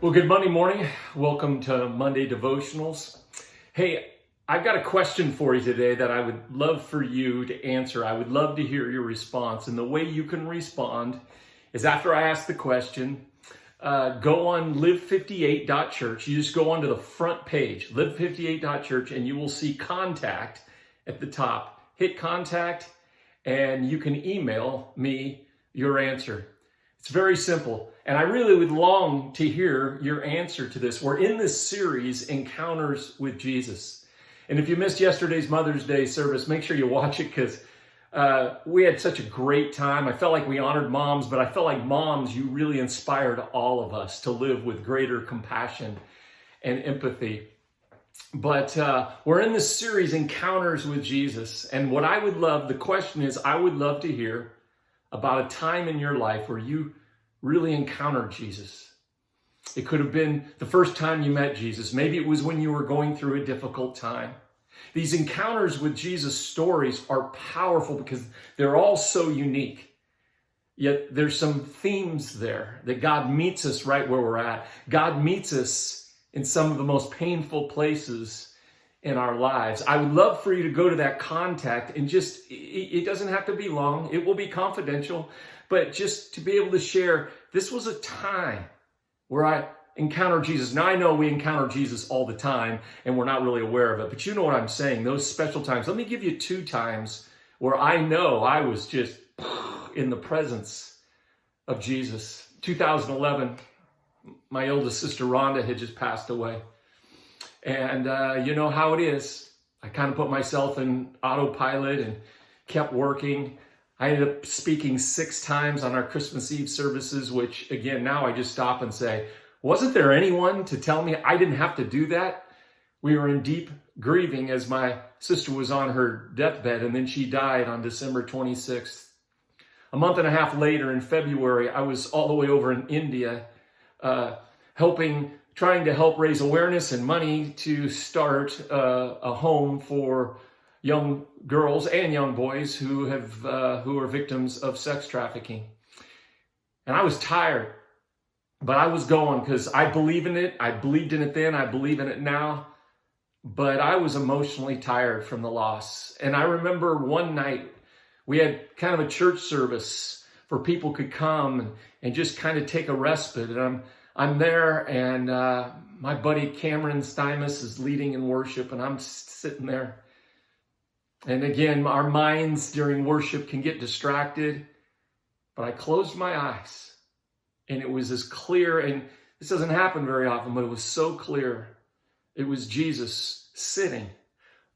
Well, good Monday morning. Welcome to Monday Devotionals. Hey, I've got a question for you today that I would love for you to answer. I would love to hear your response. And the way you can respond is after I ask the question, go on live58.church. You just go onto the front page, live58.church, and you will see contact at the top. Hit contact, and you can email me your answer. It's very simple. And I really would long to hear your answer to this. We're in this series, Encounters with Jesus. And if you missed yesterday's Mother's Day service, make sure you watch it because we had such a great time. I felt like we honored moms, but I felt like moms, you really inspired all of us to live with greater compassion and empathy. But we're in this series, Encounters with Jesus. And what I would love, the question is, I would love to hear about a time in your life where you really encountered Jesus. It could have been the first time you met Jesus. Maybe it was when you were going through a difficult time. These encounters with Jesus stories are powerful because they're all so unique. Yet there's some themes there that God meets us right where we're at. God meets us in some of the most painful places in our lives. I would love for you to go to that contact and just, it doesn't have to be long. It will be confidential, but just to be able to share, this was a time where I encountered Jesus. Now I know we encounter Jesus all the time and we're not really aware of it, but you know what I'm saying, those special times. Let me give you 2 times where I know I was just in the presence of Jesus. 2011, my oldest sister Rhonda had just passed away. And you know how it is. I kind of put myself in autopilot and kept working. I ended up speaking 6 times on our Christmas Eve services, which again, now I just stop and say, wasn't there anyone to tell me I didn't have to do that? We were in deep grieving as my sister was on her deathbed, and then she died on December 26th. A month and a half later in February, I was all the way over in India, trying to help raise awareness and money to start a home for young girls and young boys who are victims of sex trafficking. And I was tired, but I was going because I believe in it. I believed in it then. I believe in it now. But I was emotionally tired from the loss. And I remember one night we had kind of a church service where people could come and just kind of take a respite. And I'm there, and my buddy Cameron Stymus is leading in worship, and I'm sitting there. And again, our minds during worship can get distracted, but I closed my eyes, and it was as clear, and this doesn't happen very often, but it was so clear. It was Jesus sitting,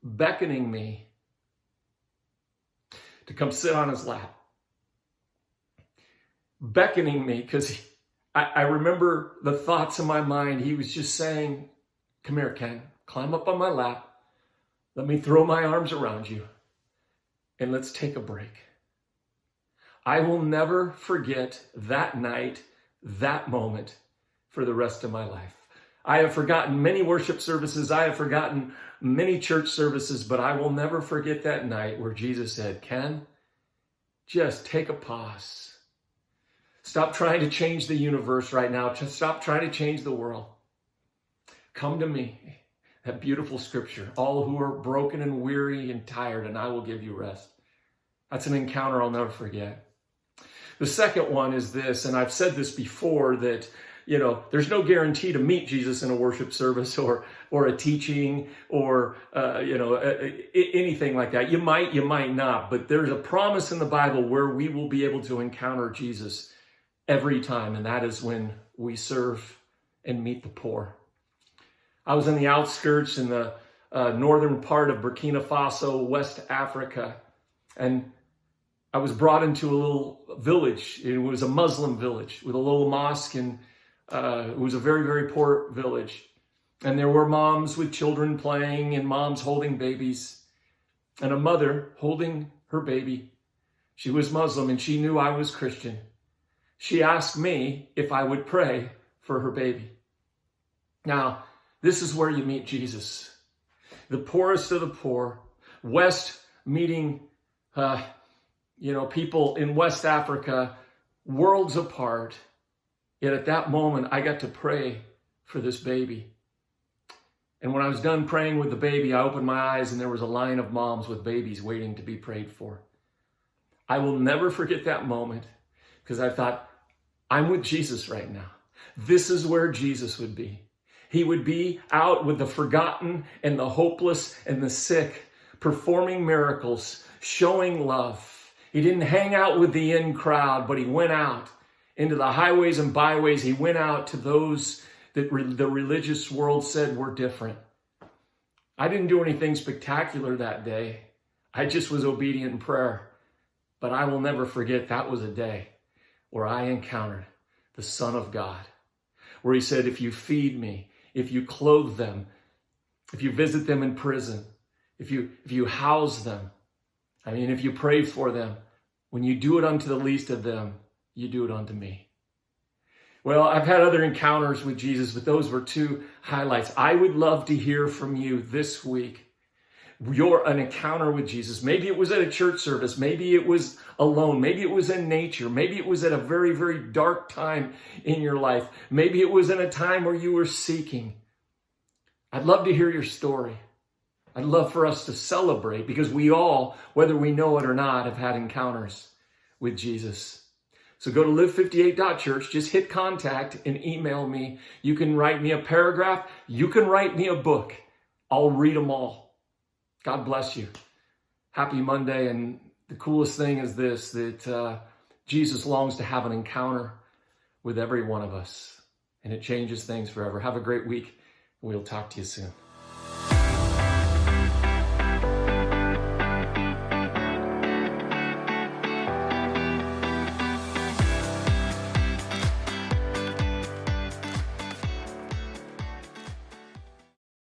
beckoning me to come sit on his lap. Beckoning me because I remember the thoughts in my mind. He was just saying, come here, Ken, climb up on my lap. Let me throw my arms around you and let's take a break. I will never forget that night, that moment for the rest of my life. I have forgotten many worship services. I have forgotten many church services, but I will never forget that night where Jesus said, Ken, just take a pause. Stop trying to change the universe right now. Just stop trying to change the world. Come to me. That beautiful scripture. All who are broken and weary and tired, and I will give you rest. That's an encounter I'll never forget. The second one is this, and I've said this before, that there's no guarantee to meet Jesus in a worship service or a teaching or anything like that. You might not, but there's a promise in the Bible where we will be able to encounter Jesus every time, and that is when we serve and meet the poor. I was in the outskirts in the northern part of Burkina Faso, West Africa, and I was brought into a little village. It was a Muslim village with a little mosque, and it was a very, very poor village. And there were moms with children playing and moms holding babies and a mother holding her baby. She was Muslim and she knew I was Christian. She asked me if I would pray for her baby. Now, this is where you meet Jesus. The poorest of the poor, West meeting, people in West Africa, worlds apart. Yet at that moment, I got to pray for this baby. And when I was done praying with the baby, I opened my eyes and there was a line of moms with babies waiting to be prayed for. I will never forget that moment because I thought, I'm with Jesus right now. This is where Jesus would be. He would be out with the forgotten and the hopeless and the sick, performing miracles, showing love. He didn't hang out with the in crowd, but he went out into the highways and byways. He went out to those that the religious world said were different. I didn't do anything spectacular that day. I just was obedient in prayer. But I will never forget that was a day where I encountered the Son of God, where he said, if you feed me, if you clothe them, if you visit them in prison, if you house them, if you pray for them, when you do it unto the least of them, you do it unto me. Well, I've had other encounters with Jesus, but those were two highlights. I would love to hear from you this week. An encounter with Jesus. Maybe it was at a church service. Maybe it was alone. Maybe it was in nature. Maybe it was at a very, very dark time in your life. Maybe it was in a time where you were seeking. I'd love to hear your story. I'd love for us to celebrate because we all, whether we know it or not, have had encounters with Jesus. So go to live58.church, just hit contact and email me. You can write me a paragraph. You can write me a book. I'll read them all. God bless you. Happy Monday. And the coolest thing is this, that Jesus longs to have an encounter with every one of us. And it changes things forever. Have a great week. We'll talk to you soon.